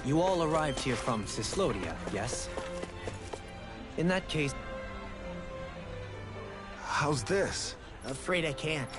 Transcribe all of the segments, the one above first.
You all arrived here from Cyslodia, yes? In that case... How's this? Afraid I can't.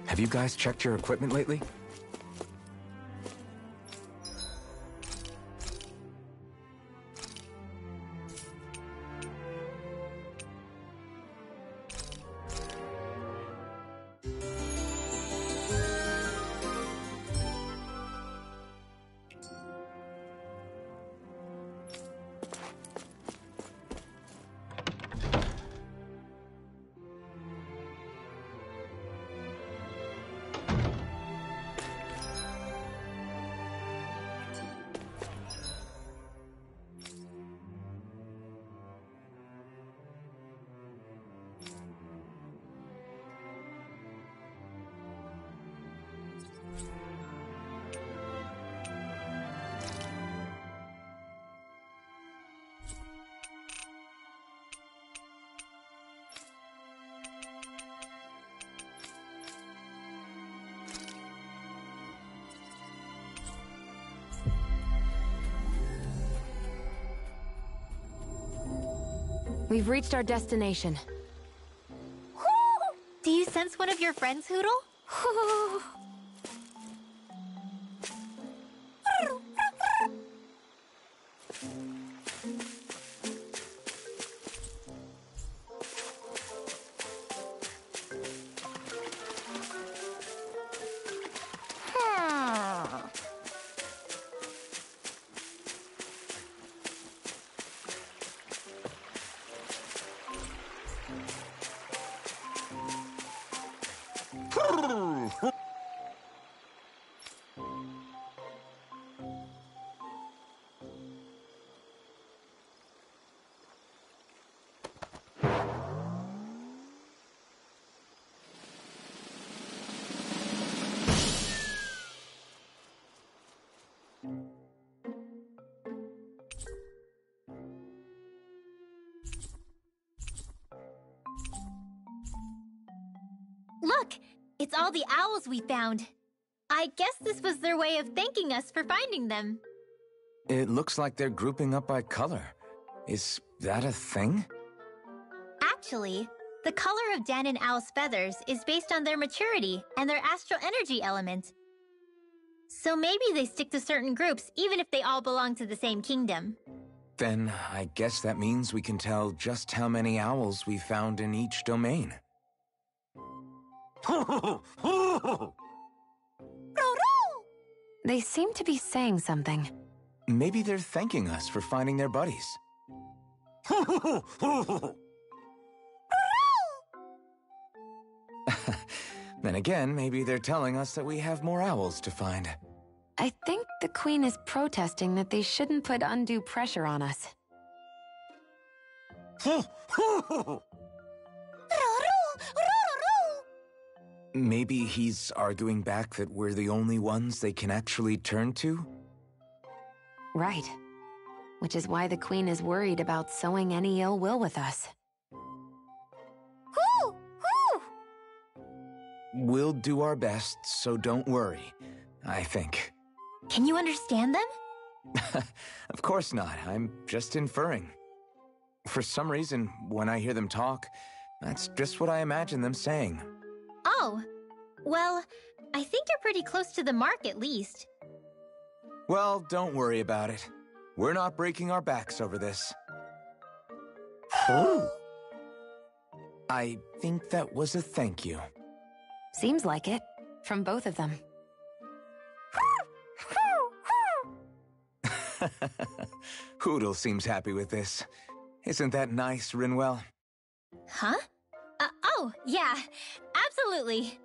Have you guys checked your equipment lately? We've reached our destination. Do you sense one of your friends, Hootle? Look! It's all the owls we found. I guess this was their way of thanking us for finding them. It looks like they're grouping up by color. Is that a thing? Actually, the color of Dan and Owl's feathers is based on their maturity and their astral energy element. So maybe they stick to certain groups even if they all belong to the same kingdom. Then I guess that means we can tell just how many owls we found in each domain. They seem to be saying something. Maybe they're thanking us for finding their buddies. Then again, maybe they're telling us that we have more owls to find. I think the Queen is protesting that they shouldn't put undue pressure on us. Maybe he's arguing back that we're the only ones they can actually turn to? Right. Which is why the Queen is worried about sowing any ill will with us. We'll do our best, so don't worry, I think. Can you understand them? Of course not. I'm just inferring. For some reason, when I hear them talk, that's just what I imagine them saying. Oh, well, I think you're pretty close to the mark at least. Well, don't worry about it. We're not breaking our backs over this. I think that was a thank you. Seems like it. From both of them. Hootle seems happy with this. Isn't that nice, Rinwell? Huh? Oh, yeah. Absolutely.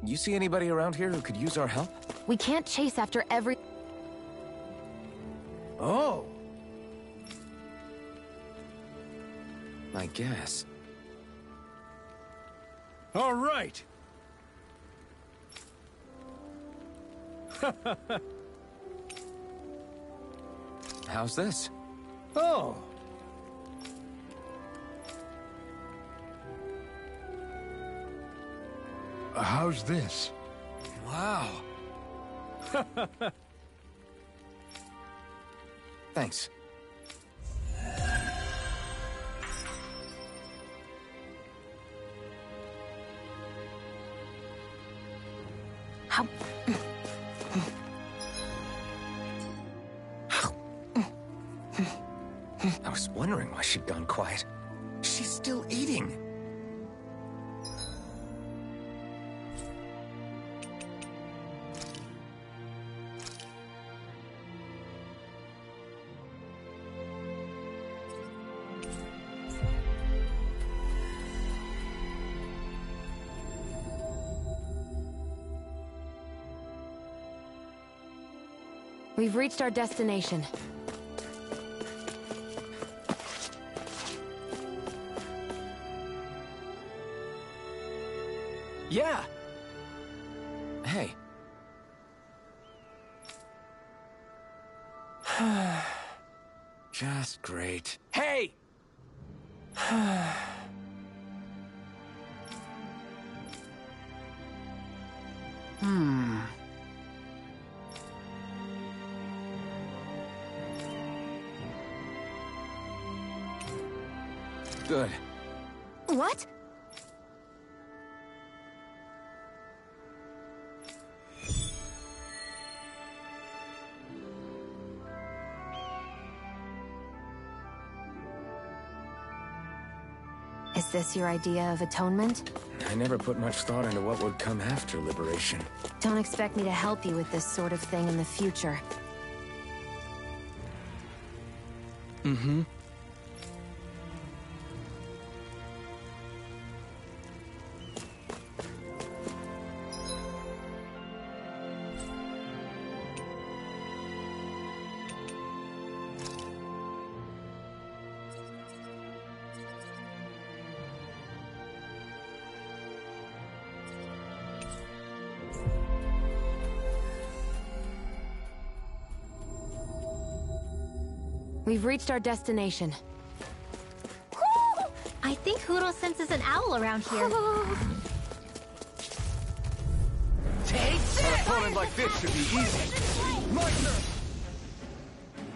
You see anybody around here who could use our help? We can't chase after every... Oh! I guess. All right. How's this? Oh. How's this? Wow. Thanks. How... I was wondering why she'd gone quiet. She's still eating. We've reached our destination. Yeah! Hey. Just great. Hey! Good. What? Is this your idea of atonement? I never put much thought into what would come after liberation. Don't expect me to help you with this sort of thing in the future. Mm-hmm. We've reached our destination. I think Hootle senses an owl around here. Take this! An opponent like this should be easy. My turn!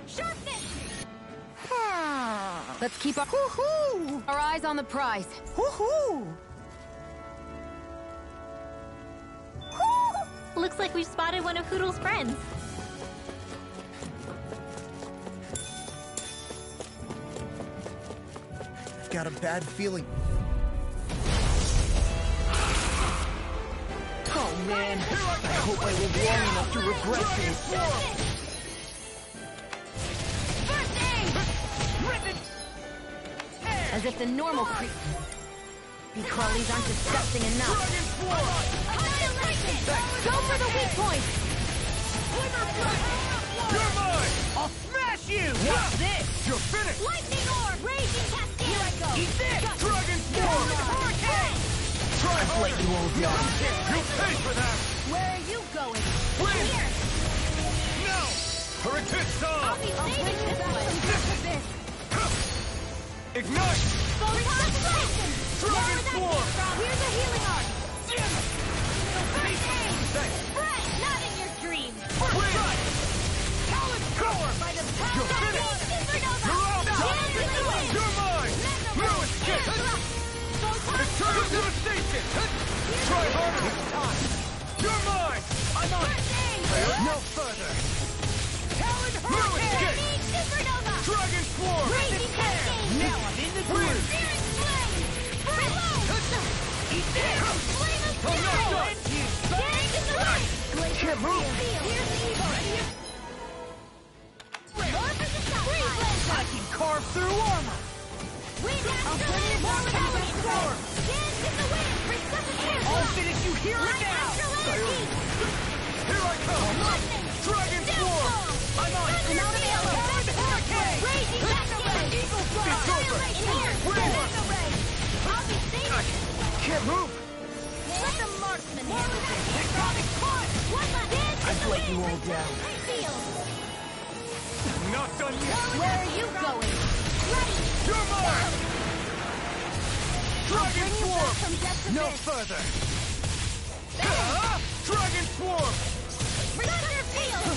Sharpness! Let's keep our eyes on the prize. Looks like we've spotted one of Hootle's friends. Got a bad feeling. Oh man, I hope I live long enough to regret this. As if the normal bee crawlies aren't disgusting enough. Go for the weak point! You're mine! I'll smash you! What's this? You're finished! Lightning orb! Raging cascade! Here I go! Eat this! Dragon Swarm! Hurricane! Try I've let you all down. You'll pay for that! Where are you going? Win! Here! No! Hurricane I'll Storm! be saving this one! Ignite! Concentration! Dragon Swarm! Here's a healing art! Thanks! Spray! Not in your dreams! Win! Talon Power! By the power You're of finished! Supernova! You're out! Dance in the wind! You're mine! No escape! Eternal devastation! Try harder! You're mine! I'm on it! No further! Talon Hurricane! Supernova! Dragon Swarm! Raging cascade! Now I'm in the groove! Spirit flame! Reload! Eat this! Flame of I'm not spirit! done! Dance in the wind! Can't move! Here's the evil! More for the top! I can carve through armor! Wind Astral More power! Dance in the wind! Resuscitate! I'll finish you here and Light now! Astral energy! Here I come! Lightning! Dragon Swarm! I'm on it! I'm out of ammo! Hurricane! Raging cascade! Eagle Fly! It's over! Annihilation here! Win! I'll be saving! Can't move! Let the marksman handle this! Tectonic punch! One left! Dance in I've the let wind! you all down. Field! Not done yet! Where are you going? Ready! You're mine! Dragon Swarm! From depth to No this! further! Dragon Swarm! Thunder Field!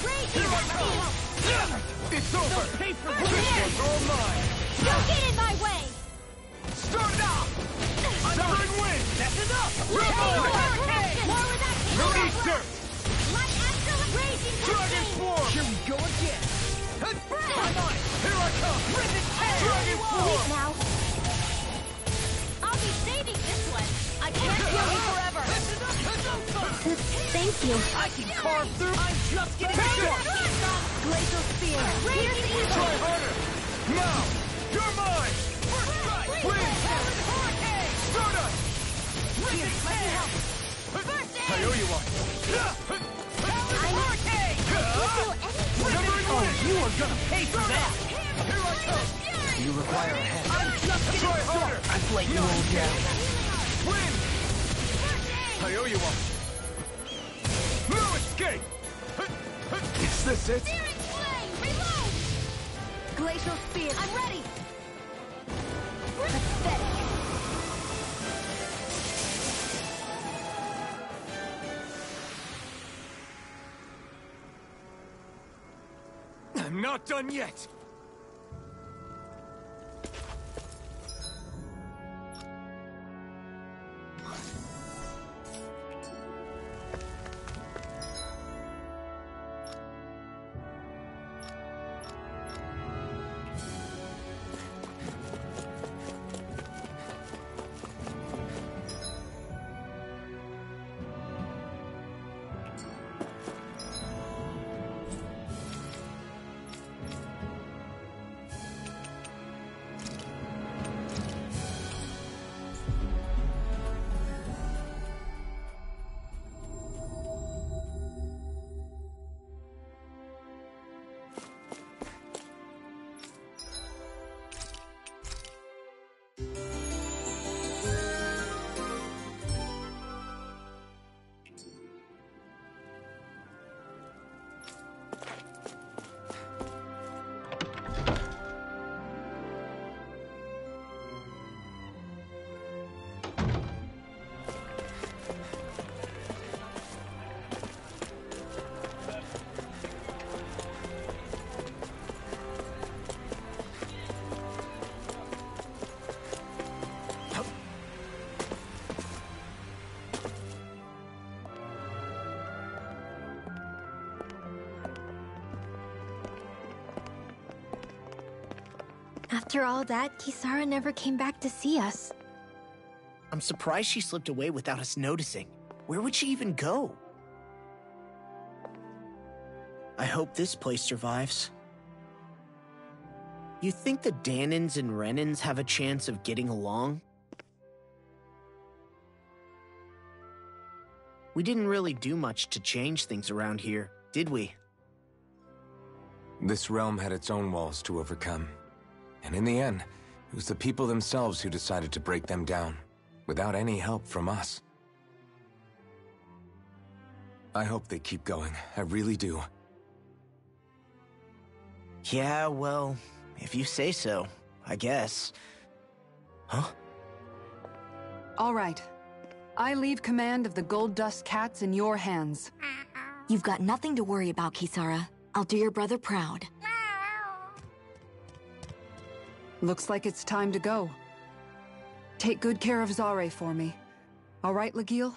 Raging cascade! It's over! Pay for This one's all mine! Don't get in my way! Start it off! Severing Wind! That's enough! You're mine! More with that No need dirt! Light Astral Raging Dragon cascade! Swarm! Here we go again! I'm on it! Here I come! Dragon Weak Swarm! now. I'll be saving this one. I can't kill you forever. Thank you. I can carve through! I'm just getting started! Glacial Spear. Here's the evil. Try harder! Now! You're mine! Win! Stardust! Here, let me help! I owe you one! Severing Oh, Wind! you are gonna pay for that! Here I come! You require a hand. I'm just getting Try harder! started! I've let you all down. Win! I owe you one! No escape! Is this it? Spirit Flame. Reload. Glacial Spear. I'm ready. Pathetic. I'm not done yet! After all that, Kisara never came back to see us. I'm surprised she slipped away without us noticing. Where would she even go? I hope this place survives. You think the Danins and Renins have a chance of getting along? We didn't really do much to change things around here, did we? This realm had its own walls to overcome. And in the end, it was the people themselves who decided to break them down, without any help from us. I hope they keep going. I really do. Yeah, well, if you say so, I guess. Huh? All right. I leave command of the Gold Dust Cats in your hands. You've got nothing to worry about, Kisara. I'll do your brother proud. Looks like it's time to go. Take good care of Zare for me. All right, Lagiel?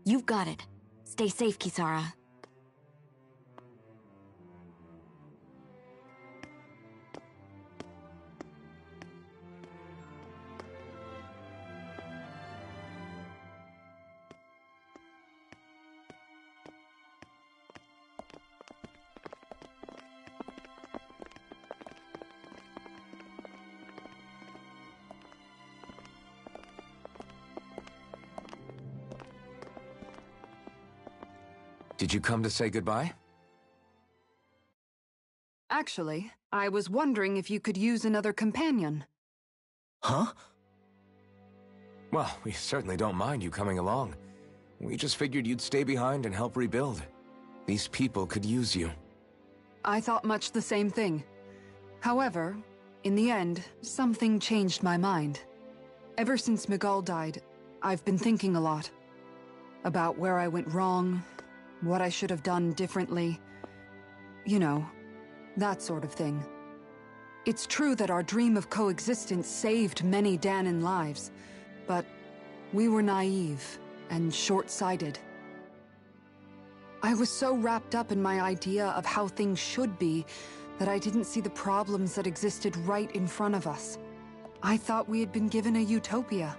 You've got it. Stay safe, Kisara. Did you come to say goodbye? Actually, I was wondering if you could use another companion. Huh? Well, we certainly don't mind you coming along. We just figured you'd stay behind and help rebuild. These people could use you. I thought much the same thing. However, in the end, something changed my mind. Ever since Miguel died, I've been thinking a lot. About where I went wrong, what I should have done differently. You know, that sort of thing. It's true that our dream of coexistence saved many Danin lives, but we were naive and short-sighted. I was so wrapped up in my idea of how things should be that I didn't see the problems that existed right in front of us. I thought we had been given a utopia.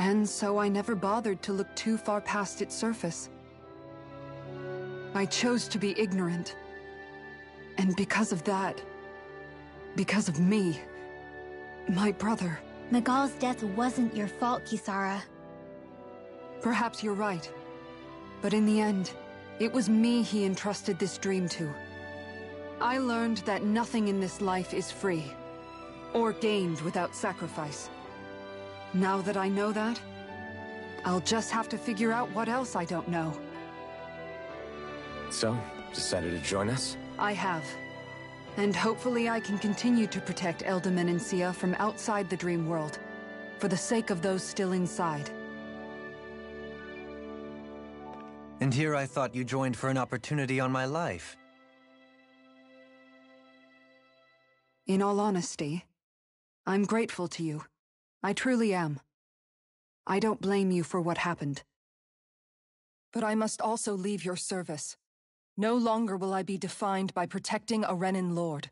And so I never bothered to look too far past its surface. I chose to be ignorant. And because of that, because of me, my brother... Miguel's death wasn't your fault, Kisara. Perhaps you're right. But in the end, it was me he entrusted this dream to. I learned that nothing in this life is free, or gained without sacrifice. Now that I know that, I'll just have to figure out what else I don't know. So, decided to join us? I have. And hopefully I can continue to protect Elde Menancia from outside the dream world, for the sake of those still inside. And here I thought you joined for an opportunity on my life. In all honesty, I'm grateful to you. I truly am. I don't blame you for what happened. But I must also leave your service. No longer will I be defined by protecting a Renin lord.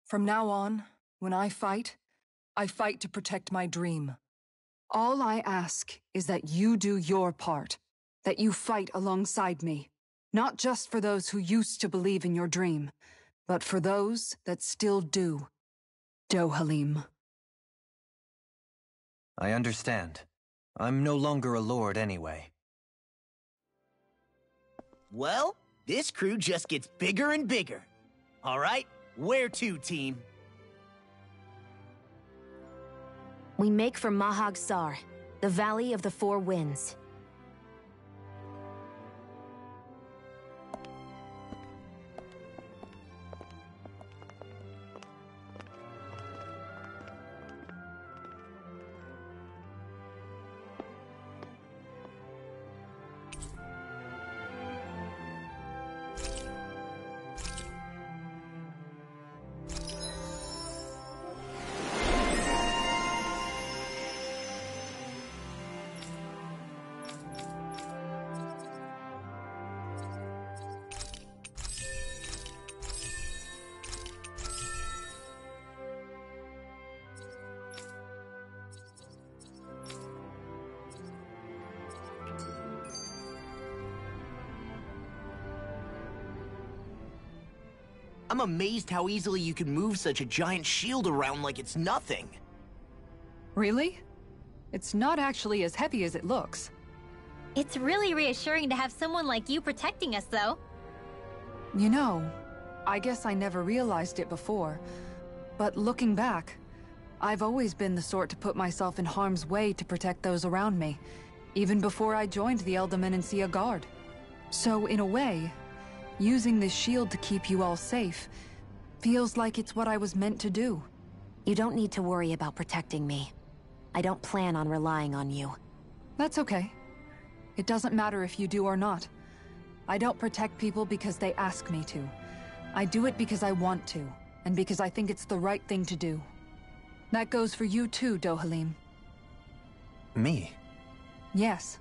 From now on, when I fight to protect my dream. All I ask is that you do your part, that you fight alongside me, not just for those who used to believe in your dream, but for those that still do. Dohalim. I understand. I'm no longer a lord anyway. Well, this crew just gets bigger and bigger. All right, where to, team? We make for Mahag Sar, the Valley of the Four Winds. I'm amazed how easily you can move such a giant shield around like it's nothing. Really? It's not actually as heavy as it looks. It's really reassuring to have someone like you protecting us, though. You know, I guess I never realized it before, but looking back, I've always been the sort to put myself in harm's way to protect those around me, even before I joined the Elder Menancia Guard. So in a way, using this shield to keep you all safe feels like it's what I was meant to do. You don't need to worry about protecting me. I don't plan on relying on you. That's okay. It doesn't matter if you do or not. I don't protect people because they ask me to. I do it because I want to, and because I think it's the right thing to do. That goes for you too, Dohalim. Me? Yes.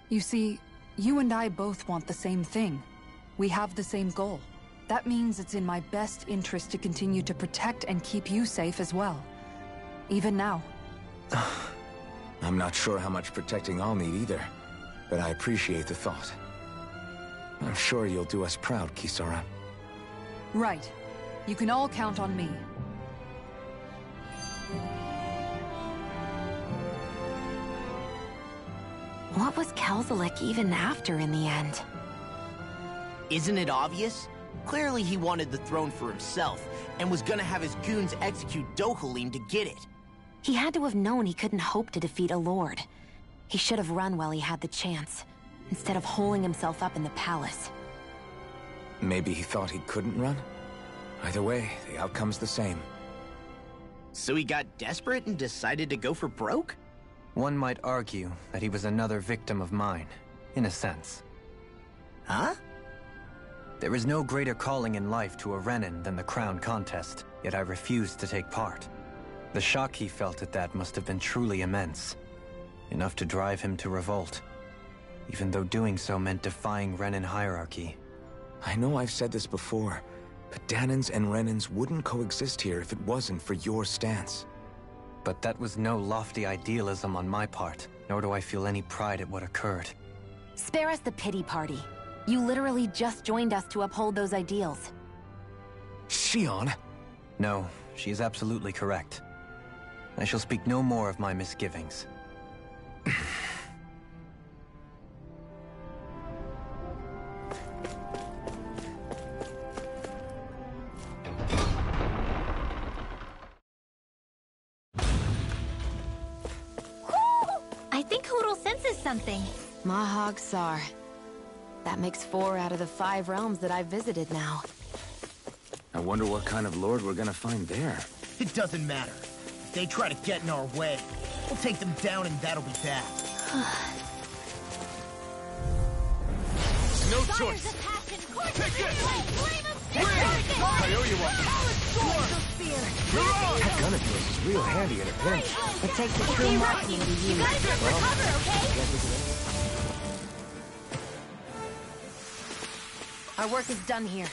You see, you and I both want the same thing. We have the same goal. That means it's in my best interest to continue to protect and keep you safe as well. Even now. I'm not sure how much protecting I'll need either, but I appreciate the thought. I'm sure you'll do us proud, Kisara. Right. You can all count on me. What was Kelzalik even after in the end? Isn't it obvious? Clearly he wanted the throne for himself, and was gonna have his goons execute Dohalim to get it. He had to have known he couldn't hope to defeat a lord. He should have run while he had the chance, instead of holding himself up in the palace. Maybe he thought he couldn't run? Either way, the outcome's the same. So he got desperate and decided to go for broke? One might argue that he was another victim of mine, in a sense. Huh? There is no greater calling in life to a Renin than the crown contest, yet I refused to take part. The shock he felt at that must have been truly immense. Enough to drive him to revolt, even though doing so meant defying Renin hierarchy. I know I've said this before, but Dahnans and Renins wouldn't coexist here if it wasn't for your stance. But that was no lofty idealism on my part, nor do I feel any pride at what occurred. Spare us the pity party. You literally just joined us to uphold those ideals. Shionne? No, she is absolutely correct. I shall speak no more of my misgivings. I think Hootle senses something. Mahag Saar. That makes 4 out of the 5 realms that I've visited now. I wonder what kind of lord we're gonna find there. It doesn't matter. If they try to get in our way, we'll take them down and that'll be that. No choice. Take this! I owe you one. That gun of yours is real handy in a pinch. It takes a true marksman to You use. gotta just recover, okay? Our work is done here.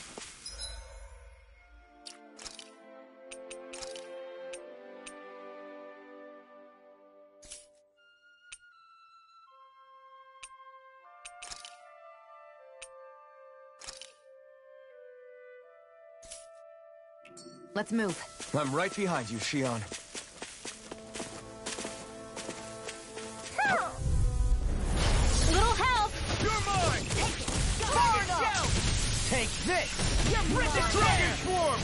Let's move. I'm right behind you, Shionne. Little help! You're mine! Take this! Dragon Swarm!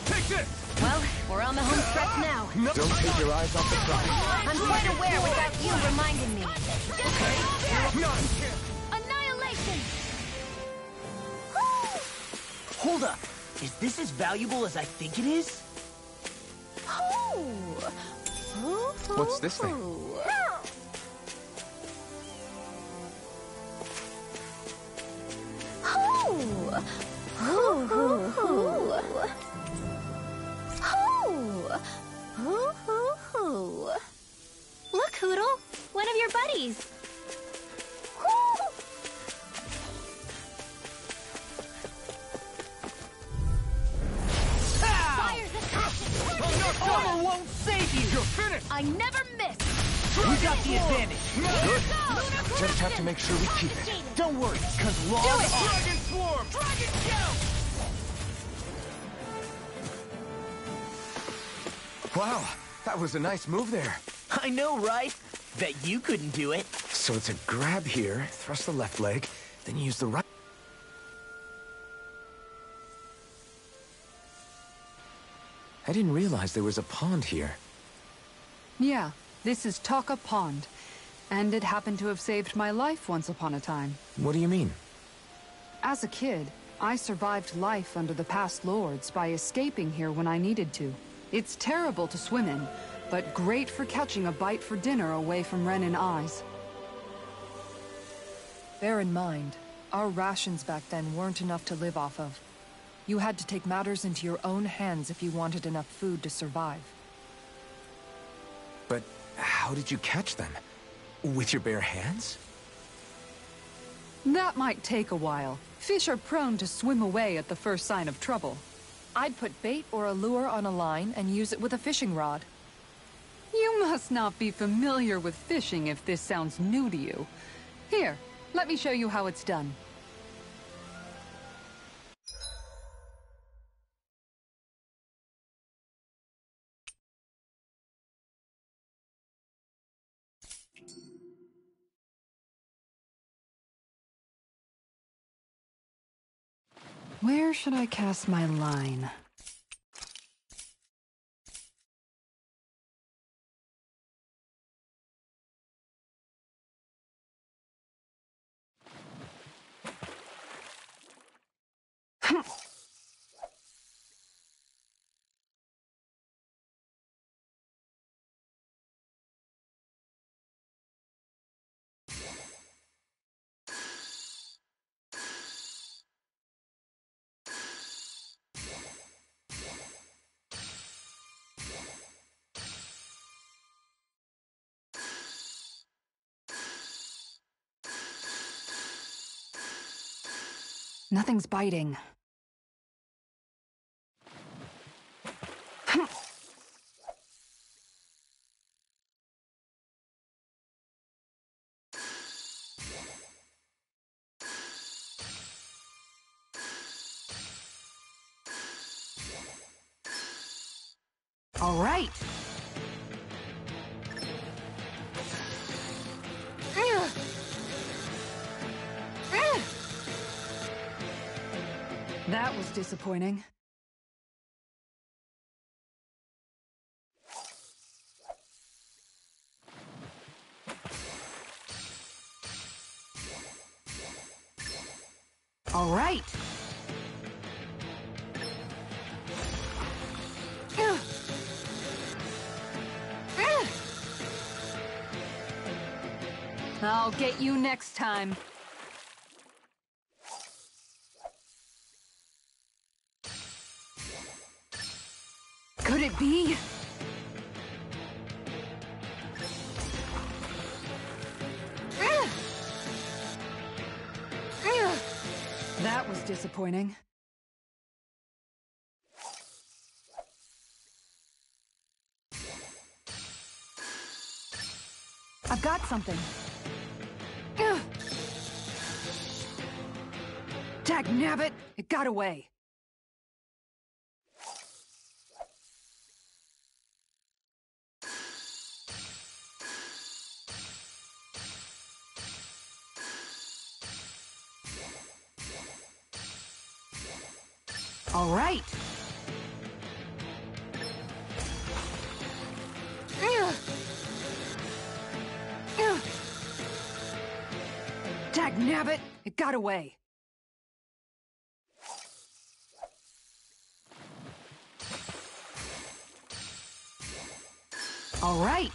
Take this! Well, we're on the home stretch now. Don't take your eyes off the prize. I'm quite aware without you reminding me. Annihilation! Hold up. Is this as valuable as I think it is? What's this thing? Look, Hootle! One of your buddies! Armor won't save you! You're finished! I never miss! We got the advantage! Good. Just have to make sure we keep it. Don't worry, cause laws are... Dragon Swarm! Dragon Shout! Wow, that was a nice move there. I know, right? Bet you couldn't do it. So it's a grab here, thrust the left leg, then you use the right... I didn't realize there was a pond here. Yeah, this is Taka Pond. And it happened to have saved my life once upon a time. What do you mean? As a kid, I survived life under the past lords by escaping here when I needed to. It's terrible to swim in, but great for catching a bite for dinner away from Renin eyes. Bear in mind, our rations back then weren't enough to live off of. You had to take matters into your own hands if you wanted enough food to survive. But how did you catch them? With your bare hands? That might take a while. Fish are prone to swim away at the first sign of trouble. I'd put bait or a lure on a line and use it with a fishing rod. You must not be familiar with fishing if this sounds new to you. Here, let me show you how it's done. Where should I cast my line? Nothing's biting. All right. That was disappointing. All right. I'll get you next time. Could it be? That was disappointing. I've got something. Dagnabbit! It got away. All right. Dagnabbit! It got away. All right.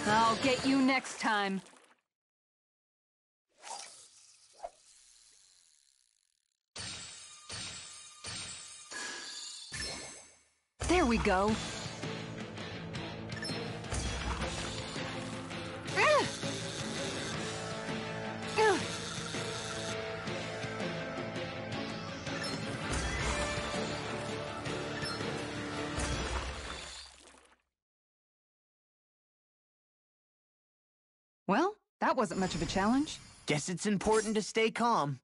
I'll get you next time. There we go. Well, that wasn't much of a challenge. Guess it's important to stay calm.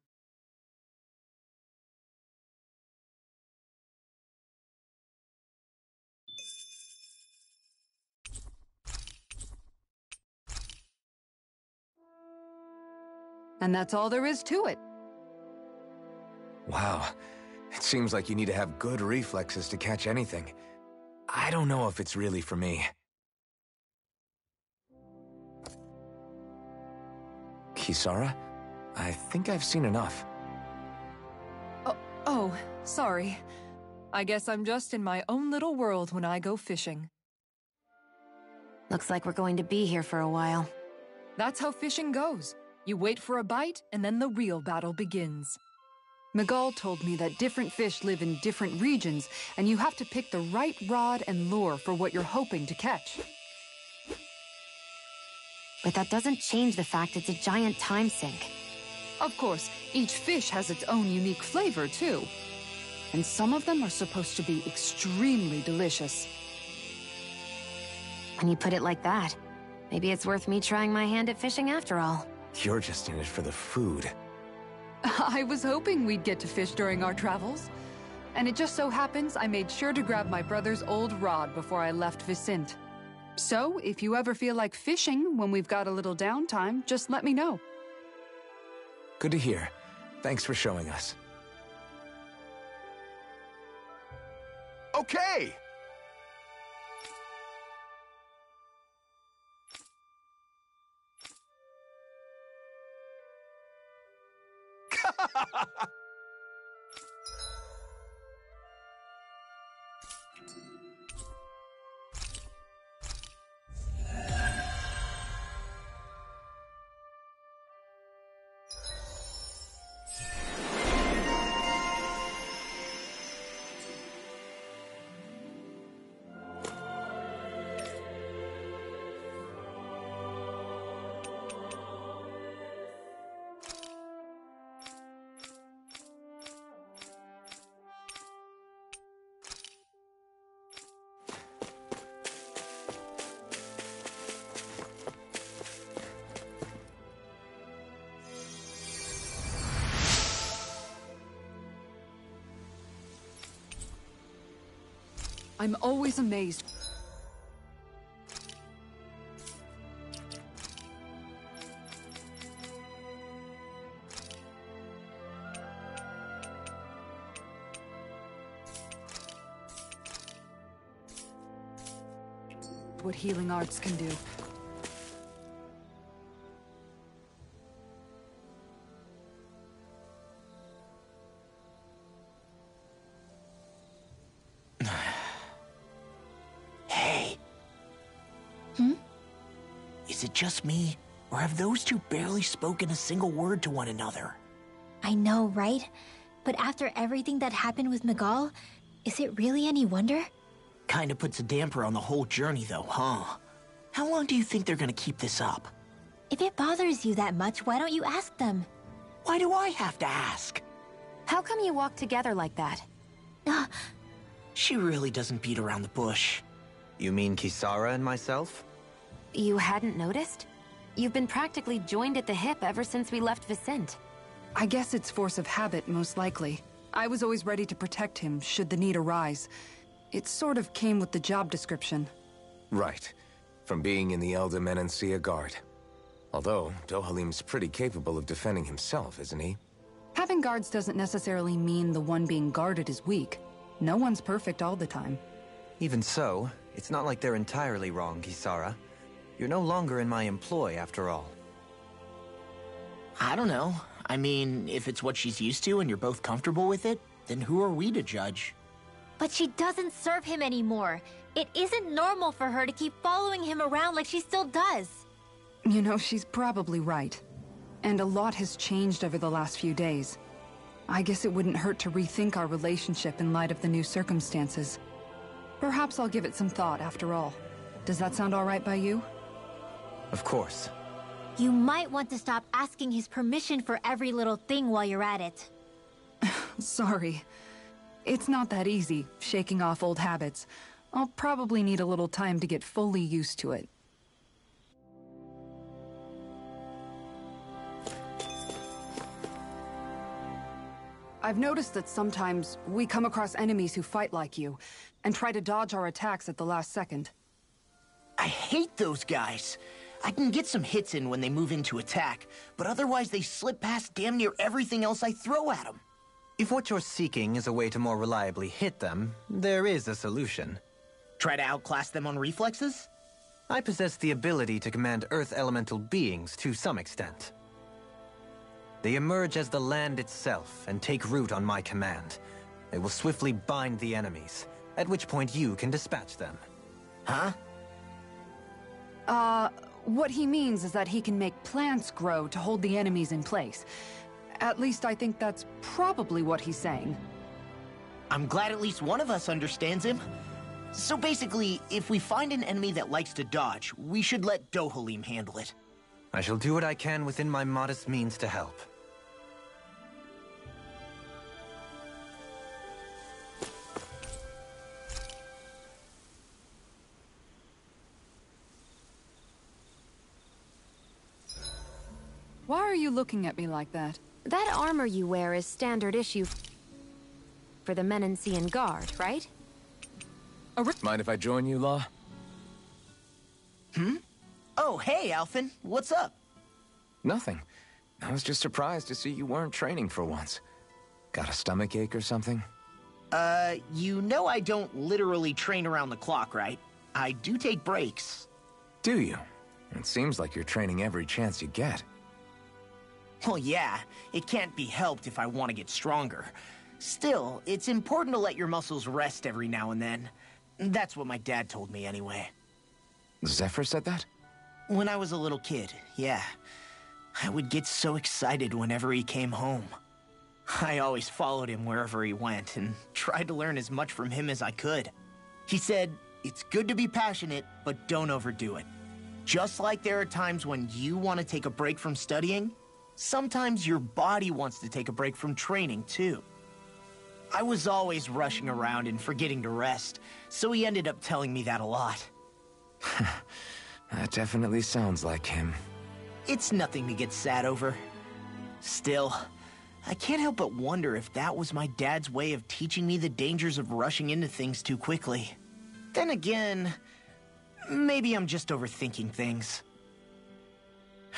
And that's all there is to it. Wow. It seems like you need to have good reflexes to catch anything. I don't know if it's really for me. Kisara? I think I've seen enough. Oh, sorry. I guess I'm just in my own little world when I go fishing. Looks like we're going to be here for a while. That's how fishing goes. You wait for a bite, and then the real battle begins. Miguel told me that different fish live in different regions, and you have to pick the right rod and lure for what you're hoping to catch. But that doesn't change the fact it's a giant time sink. Of course, each fish has its own unique flavor, too. And some of them are supposed to be extremely delicious. When you put it like that, maybe it's worth me trying my hand at fishing after all. You're just in it for the food. I was hoping we'd get to fish during our travels. And it just so happens I made sure to grab my brother's old rod before I left Vicente. So, if you ever feel like fishing when we've got a little downtime, just let me know. Good to hear. Thanks for showing us. Okay! I'm always amazed. What healing arts can do. Is it just me, or have those two barely spoken a single word to one another? I know, right? But after everything that happened with Miguel, is it really any wonder? Kinda puts a damper on the whole journey though, huh? How long do you think they're gonna keep this up? If it bothers you that much, why don't you ask them? Why do I have to ask? How come you walk together like that? She really doesn't beat around the bush. You mean Kisara and myself? You hadn't noticed? You've been practically joined at the hip ever since we left Vicente. I guess it's force of habit, most likely. I was always ready to protect him, should the need arise. It sort of came with the job description. Right. From being in the Elder Menancia Guard. Although, Dohalim's pretty capable of defending himself, isn't he? Having guards doesn't necessarily mean the one being guarded is weak. No one's perfect all the time. Even so, it's not like they're entirely wrong, Kisara. You're no longer in my employ, after all. I don't know. I mean, if it's what she's used to and you're both comfortable with it, then who are we to judge? But she doesn't serve him anymore. It isn't normal for her to keep following him around like she still does. You know, she's probably right. And a lot has changed over the last few days. I guess it wouldn't hurt to rethink our relationship in light of the new circumstances. Perhaps I'll give it some thought after all. Does that sound all right by you? Of course. You might want to stop asking his permission for every little thing while you're at it. Sorry. It's not that easy, shaking off old habits. I'll probably need a little time to get fully used to it. I've noticed that sometimes we come across enemies who fight like you, and try to dodge our attacks at the last second. I hate those guys. I can get some hits in when they move into attack, but otherwise they slip past damn near everything else I throw at them. If what you're seeking is a way to more reliably hit them, there is a solution. Try to outclass them on reflexes? I possess the ability to command Earth elemental beings to some extent. They emerge as the land itself and take root on my command. They will swiftly bind the enemies, at which point you can dispatch them. Huh? What he means is that he can make plants grow to hold the enemies in place. At least I think that's probably what he's saying. I'm glad at least one of us understands him. So basically, if we find an enemy that likes to dodge, we should let Dohalim handle it. I shall do what I can within my modest means to help. Why are you looking at me like that? That armor you wear is standard issue for the Menancian Guard, right? Mind if I join you, Law? Oh, hey, Alphen. What's up? Nothing. I was just surprised to see you weren't training for once. Got a stomach ache or something? You know I don't literally train around the clock, right? I do take breaks. Do you? It seems like you're training every chance you get. Well, yeah, it can't be helped if I want to get stronger. Still, it's important to let your muscles rest every now and then. That's what my dad told me anyway. Zephyr said that? When I was a little kid, yeah. I would get so excited whenever he came home. I always followed him wherever he went and tried to learn as much from him as I could. He said, it's good to be passionate, but don't overdo it. Just like there are times when you want to take a break from studying, sometimes your body wants to take a break from training, too. I was always rushing around and forgetting to rest, so he ended up telling me that a lot. That definitely sounds like him. It's nothing to get sad over. Still, I can't help but wonder if that was my dad's way of teaching me the dangers of rushing into things too quickly. Then again, maybe I'm just overthinking things.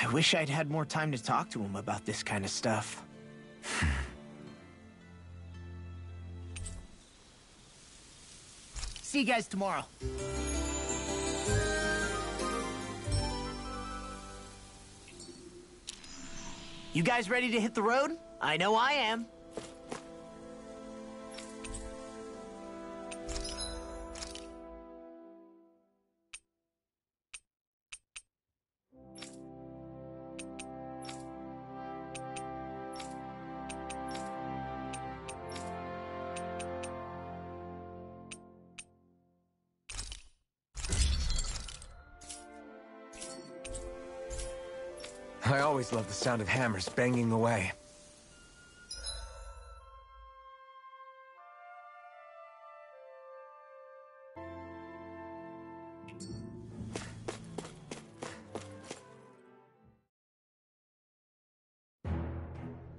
I wish I'd had more time to talk to him about this kind of stuff. See you guys tomorrow. You guys ready to hit the road? I know I am. I always love the sound of hammers banging away.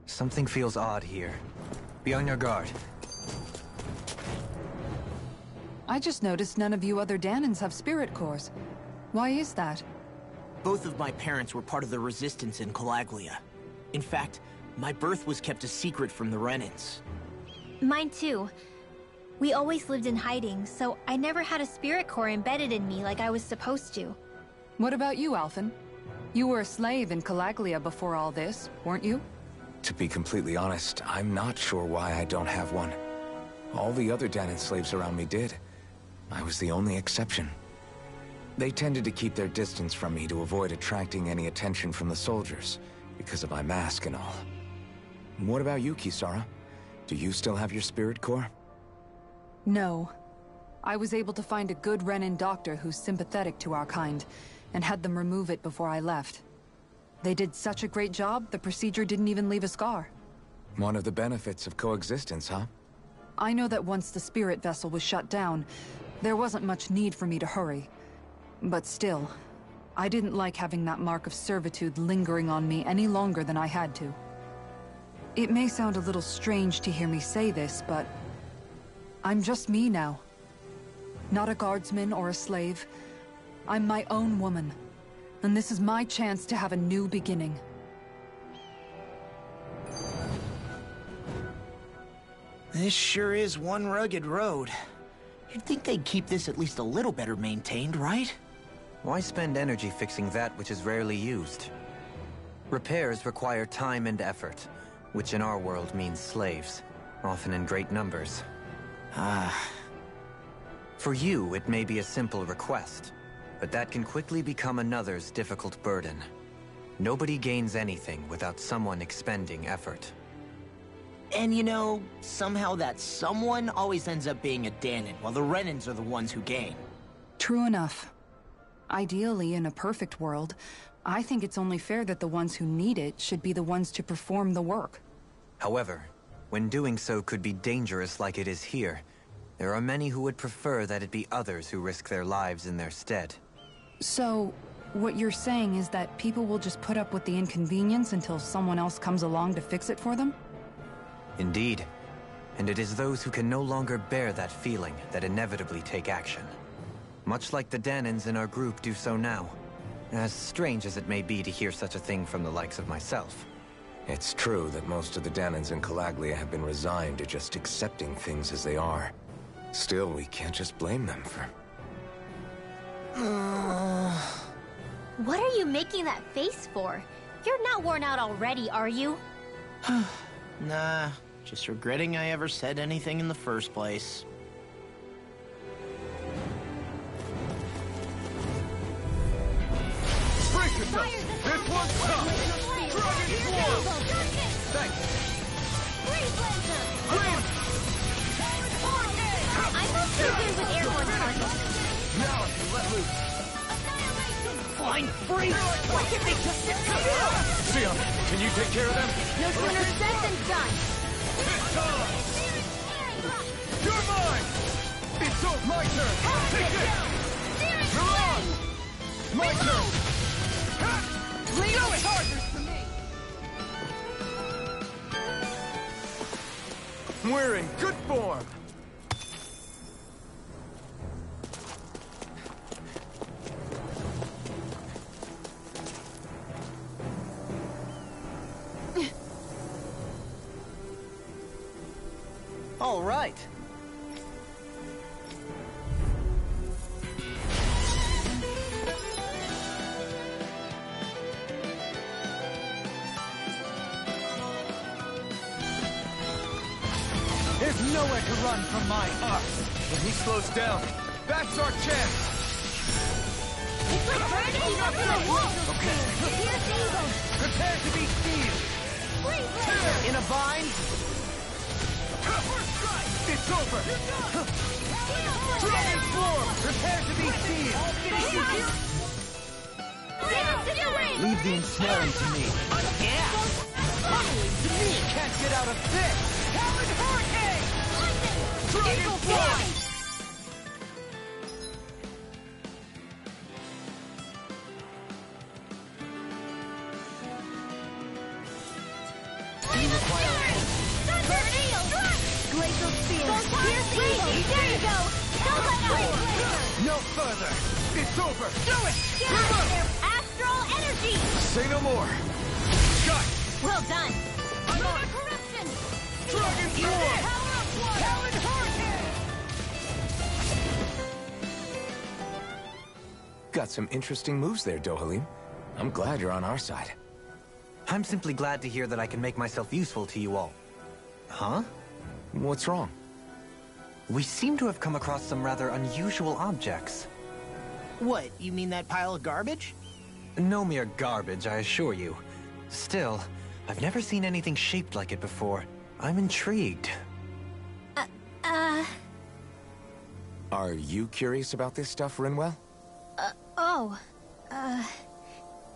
Something feels odd here. Be on your guard. I just noticed none of you other Dahnans have spirit cores. Why is that? Both of my parents were part of the resistance in Calaglia. In fact, my birth was kept a secret from the Renans. Mine too. We always lived in hiding, so I never had a spirit core embedded in me like I was supposed to. What about you, Alphen? You were a slave in Calaglia before all this, weren't you? To be completely honest, I'm not sure why I don't have one. All the other Dahnan slaves around me did. I was the only exception. They tended to keep their distance from me to avoid attracting any attention from the soldiers, because of my mask and all. What about you, Kisara? Do you still have your spirit core? No. I was able to find a good Renan doctor who's sympathetic to our kind, and had them remove it before I left. They did such a great job, the procedure didn't even leave a scar. One of the benefits of coexistence, huh? I know that once the spirit vessel was shut down, there wasn't much need for me to hurry. But still, I didn't like having that mark of servitude lingering on me any longer than I had to. It may sound a little strange to hear me say this, but I'm just me now. Not a guardsman or a slave. I'm my own woman. And this is my chance to have a new beginning. This sure is one rugged road. You'd think they'd keep this at least a little better maintained, right? Why spend energy fixing that which is rarely used? Repairs require time and effort, which in our world means slaves, often in great numbers. For you, it may be a simple request, but that can quickly become another's difficult burden. Nobody gains anything without someone expending effort. And you know, somehow that someone always ends up being a Dahnan, while the Renans are the ones who gain. True enough. Ideally, in a perfect world, I think it's only fair that the ones who need it should be the ones to perform the work. However, when doing so could be dangerous like it is here, there are many who would prefer that it be others who risk their lives in their stead. So, what you're saying is that people will just put up with the inconvenience until someone else comes along to fix it for them? Indeed. And it is those who can no longer bear that feeling that inevitably take action. Much like the Dahnans in our group do so now. As strange as it may be to hear such a thing from the likes of myself. It's true that most of the Dahnans in Calaglia have been resigned to just accepting things as they are. Still, we can't just blame them for... What are you making that face for? You're not worn out already, are you? Nah, just regretting I ever said anything in the first place. Brace yourself! This one's tough! Dragon Swarm! Thanks! I'm not too good with airborne targets. Now I can let loose! Flying freeze! Why can't they just disappear? Sion, can you take care of them? No sooner said than done. It's time! You're mine! It's all my turn! Take it! You're on! My turn! Leave the chargers to me! We're in good form! All right. There's nowhere to run from my arc. When he slows down, that's our chance. It's like burning up the wall. Okay. Prepare to be seized. In a bind? First strike. It's over. Dragon Swarm. Prepare to be seized. Leave the ensnaring to me. Yeah! Finally, to me! Can't get out of this. Talon Hurricane. Dragon Fly. Glacial Spear! There you go! Don't let go! No further. It's over. Do it! Get out of there! Astral energy! Say no more. Shut. Well done! Lunar corruption! Dragon Swarm. Talon Hurricane. Got some interesting moves there, Dohalim. I'm glad you're on our side. I'm simply glad to hear that I can make myself useful to you all. Huh? What's wrong? We seem to have come across some rather unusual objects. What, you mean that pile of garbage? No mere garbage, I assure you. Still, I've never seen anything shaped like it before. I'm intrigued. Are you curious about this stuff, Rinwell?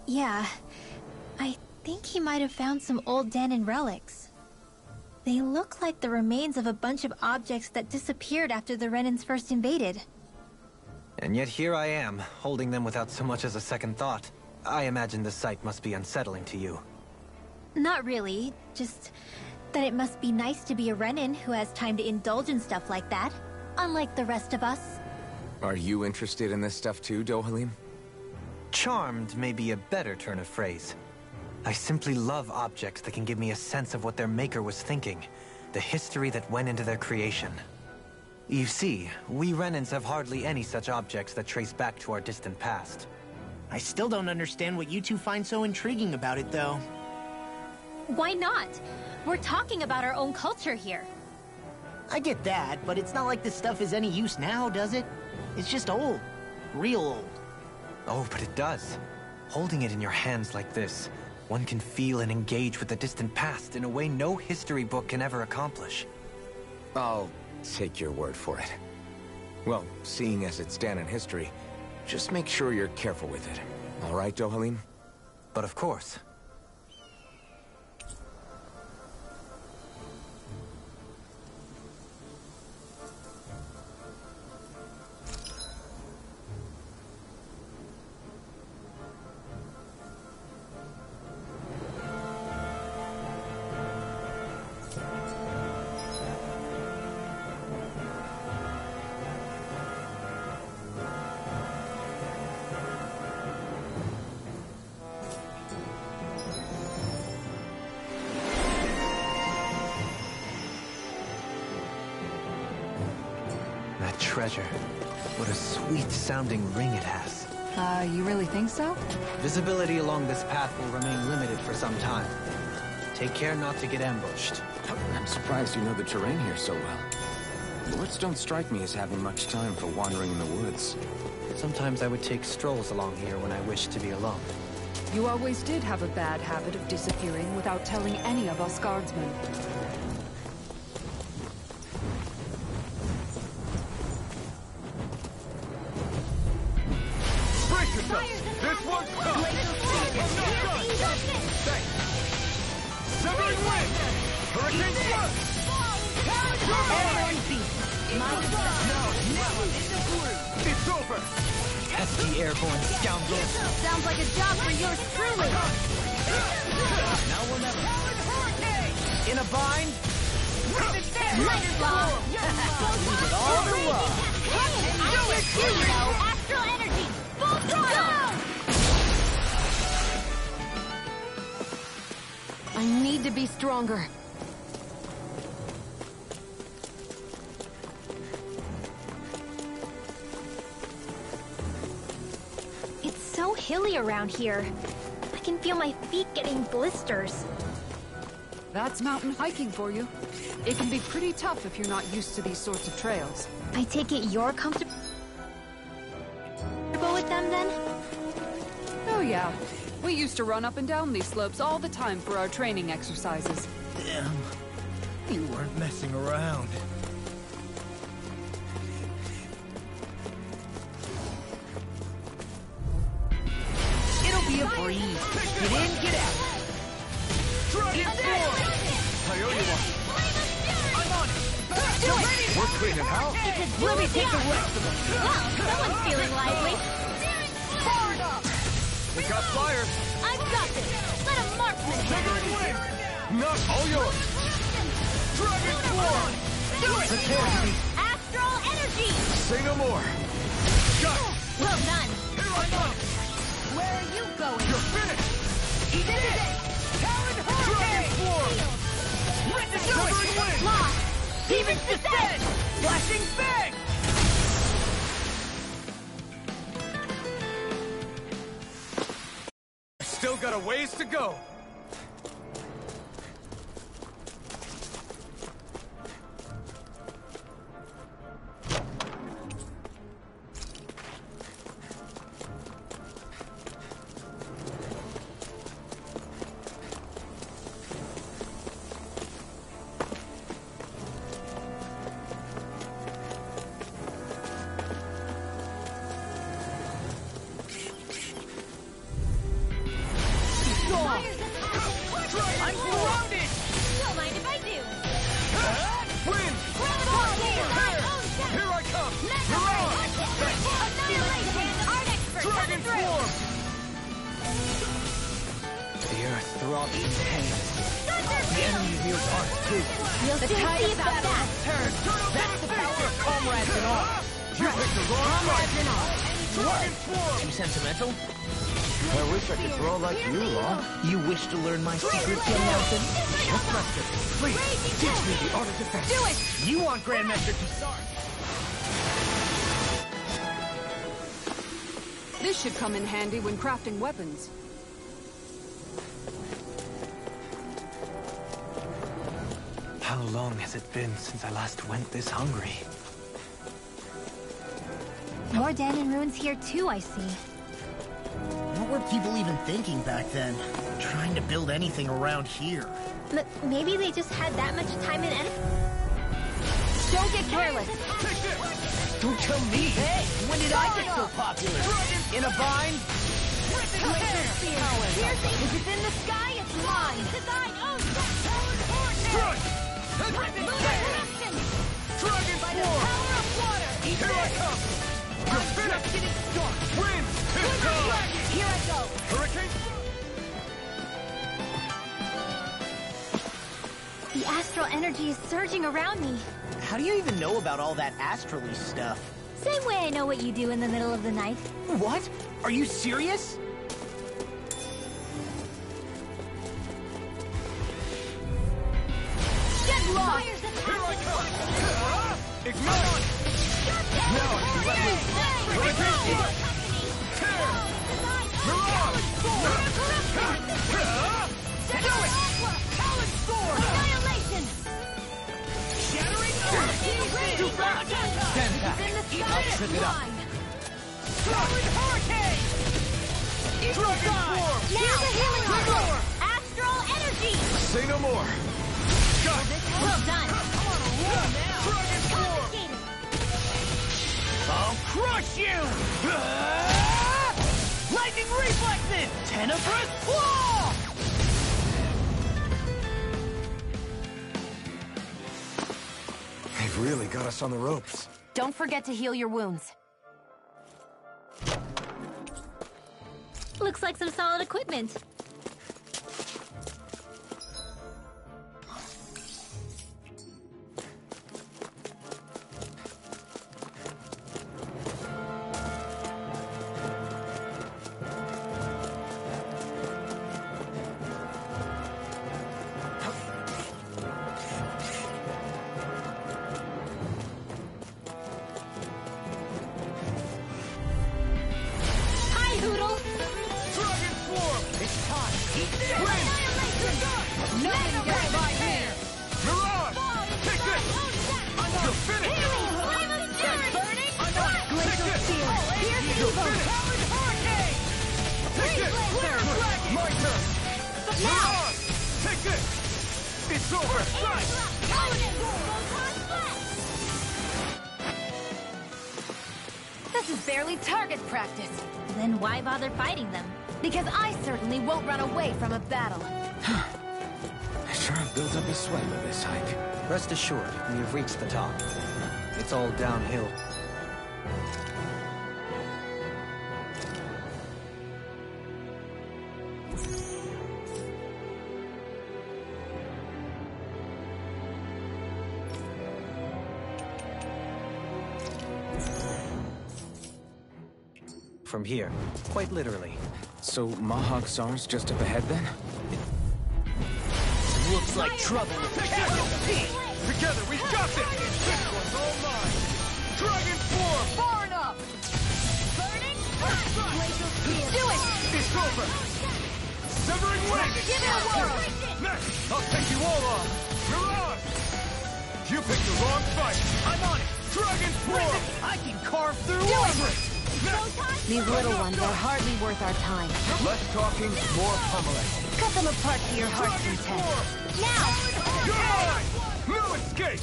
Yeah. I think he might have found some old Dahnan relics. They look like the remains of a bunch of objects that disappeared after the Renans first invaded. And yet here I am, holding them without so much as a second thought. I imagine the sight must be unsettling to you. Not really, just Then it must be nice to be a Renin who has time to indulge in stuff like that, unlike the rest of us. Are you interested in this stuff too, Dohalim? Charmed may be a better turn of phrase. I simply love objects that can give me a sense of what their maker was thinking, the history that went into their creation. You see, we Renins have hardly any such objects that trace back to our distant past. I still don't understand what you two find so intriguing about it, though. Why not? We're talking about our own culture here. I get that, but it's not like this stuff is any use now, does it? It's just old. Real old. Oh, but it does. Holding it in your hands like this, one can feel and engage with the distant past in a way no history book can ever accomplish. I'll take your word for it. Well, seeing as it's Danan history, just make sure you're careful with it. All right, Dohalim? But of course. Treasure. What a sweet-sounding ring it has. You really think so? Visibility along this path will remain limited for some time. Take care not to get ambushed. I'm surprised you know the terrain here so well. Lords don't strike me as having much time for wandering in the woods. Sometimes I would take strolls along here when I wished to be alone. You always did have a bad habit of disappearing without telling any of us guardsmen. This one's tough! I'm not done! Thanks! Severing Wind! Hurricane Thrust! It's over! Pesky airborne scoundrels! Sounds like a job for yours truly! Now we'll never... In a bind? Lightning Law! Leave it all to love! Hey, Astral Energy! Full throttle! I need to be stronger. It's so hilly around here. I can feel my feet getting blisters. That's mountain hiking for you. It can be pretty tough if you're not used to these sorts of trails. I take it you're comfortable with them, then? Oh yeah. We used to run up and down these slopes all the time for our training exercises. Damn. You weren't messing around. It'll be a breeze. Get in, get out. Dragon Form! I owe you one. I'm on it. Do it! We're cleaning house. Let me take the rest of them. Well, someone's feeling lively. Far enough! We got fires. I've got this! Let a marksman Severing Wind! Not all yours! Dragon Form! do it! Prepare me. Astral Energy! Say no more. Got it. Well done! Here I come. Where are you going? You're finished. He did it! Talon Hurricane! Form! Witness Severing Wind! Lost! Demon's Descent! Flashing Bang! Still got a ways to go. I'm surrounded! Don't mind if I do. Win! Here I come! Annihilation! Art expert, Dragon coming through! Form! The earth throbs in pain. The enemy wields art too. You'll soon see about that. Turn. That's the power of comrades and all. You picked the wrong fight! Dragon form! Too sentimental? I wish I could throw like you, Law. You wish to learn my secrets, young Nelson? Grandmaster, please, teach me the art of defense. Do it! You want Grandmaster to start. This should come in handy when crafting weapons. How long has it been since I last went this hungry? More Danon ruins here too, I see. What were people even thinking back then? Trying to build anything around here. Maybe they just had that much time and energy. Don't get careless. Don't tell me! Hey, when did I get so popular? In a bind? If it's in the sky, it's mine. Design owns that Strike! Dragon by the form! power of water. Here I come! You're finished! Wind! It's time! Here I go. Hurricane! The astral energy is surging around me. How do you even know about all that astrally stuff? Same way I know what you do in the middle of the night. What? Are you serious? Get lost. Here I come! Ignite! Now I can let loose! Hurricane form! Tear! Mirage! Do it. Talon sword. Annihilation. Too fast! Stand back. I'll trip it up. Hurricane! Dragon form! Now, healing power. Astral energy. Say no more! Got it! Well done. Dragon form! Confiscated. I'll crush you! Lightning reflexes! Tenebrous claw! They've really got us on the ropes. Don't forget to heal your wounds. Looks like some solid equipment. Hi, Hoodle. Dragon form! It's time! Eat this! Nothing gets by here. Mirage! Take this! You're finished! Burning. Take this! You're finished! Take this! My turn! Mirage! Take this! It's over! This is barely target practice. Then why bother fighting them? Because I certainly won't run away from a battle. I sure have built up a sweat with this hike. Rest assured, we've reached the top. It's all downhill. From here, quite literally. So Mahag Sar's just up ahead then? Looks like trouble with capital T! Together, we've got this! This one's all mine! Dragon form! Far enough. Burning. Do it! It's over! Severing wing! Give it a whirl. Next, I'll take you all on! Mirage! You picked the wrong fight! I'm on it! Dragon form! I can carve through Do it. armor! These little ones are hardly worth our time. Less talking, more pummeling. Cut them apart to your heart's Dragon content. form! Now. You're mine! No escape!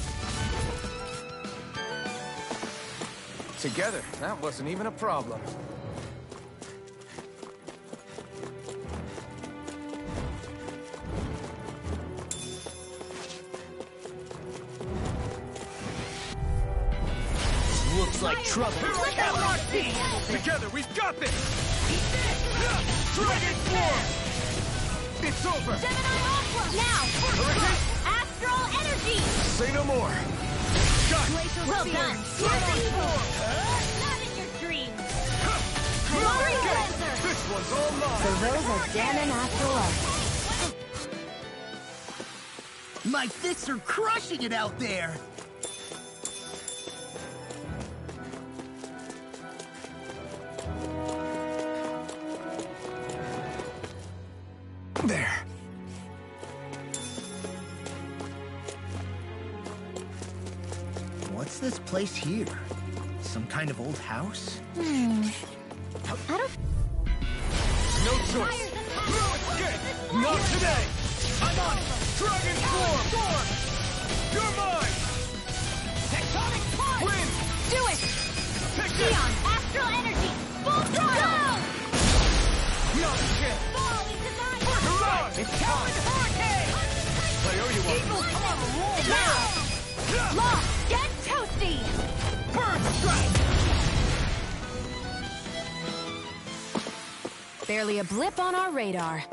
Together, that wasn't even a problem. Looks like trouble with capital T! Together, we've got this! Dragon form! It's over! Gemini Aqua! Now! Hurricane! Astral Energy! Say no more! Got it! Well done. Not in your dreams! Hurricane! This one's all mine! So those are Ganon after all. My fists are crushing it out there! There. What's this place here? Some kind of old house? I don't... No choice! No escape! Not today! I'm on it! Dragon form! You're mine! Tectonic Punch! Win! Do it! Take this! Eon! Astral Energy! Full throttle! Not again! Fall into my... Mirage! It's time! Hurricane! I owe you one! Eagle Form! Now! Lost! Get toasty! Burn strike! Barely a blip on our radar.